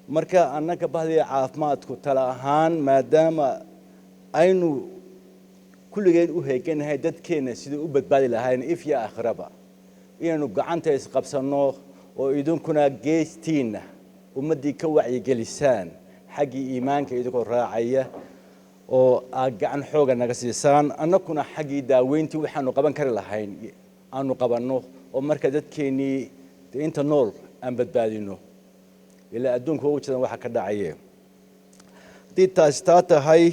marka annaka bahdii caafimaadku tala ahaan maadaama aynu kulligeen u heeganahay dadkeena sidii u badbaadi lahayn if ya akhraba inaynu gacanta isqabsanno oo idinkuna geestiina ummadii ka wacyigelisaan xaggii iimaanka idinkoo raacaya oo aad gacan xooga naga siisaan annakuna xaggii daaweyntii waxaanu qaban kari lahayn aanu qabanno oo marka dadkeenii inta nool aan badbaadino ilaa adduunka ugu jiran waxa ka dhacaya haddii taasi taa tahay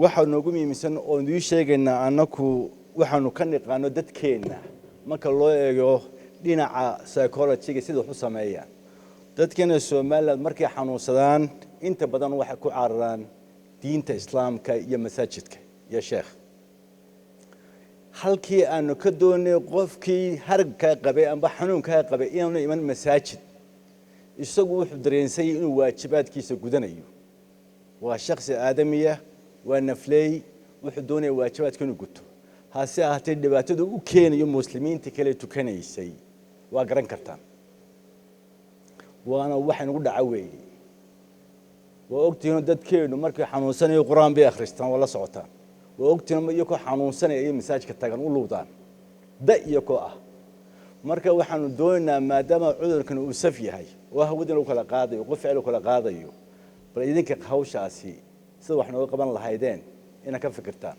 waxaa noogu muhiimsan oo idin sheegaynaa annaku waxaanu ka niqaano dadkeenna marka loo eego dhinaca psychology-ga sida wax u sameeyaan dadkeena Soomaaliland markay xanuunsadaan inta badan waxay ku cararaan diinta islaamka iyo masaajidka iyo sheekh halkii aanu ka doonay qofkii hargka qabay amba xanuunka qabay inaanu iman masaajid isagu wuxuu dareensay inuu waajibaadkiisa gudanayo waa shakhsi aadamiya waa naflay wuxuu doonay waajibaadka inuu guto hase ahaatee dhibaatada u keenayo muslimiinta kale tukanaysay waa garan kartaan waana waxaan ugu dhacaweeyay waa ogtihiin dadkeenu markay xanuunsanayeen quraan bay akhristaan wala socotaan waa ogtihiin iyagoo xanuunsanayeen masaajidka tagan u luudaan da iyagoo ah marka waxaanu doonaynaa maadaama cudurkan uu saf yahay oo hawadan uu kala qaadayo qof ficil uu kala qaadayo bal idinka hawshaasi sida wax nooga qaban lahaydeen ina ka fikirtaan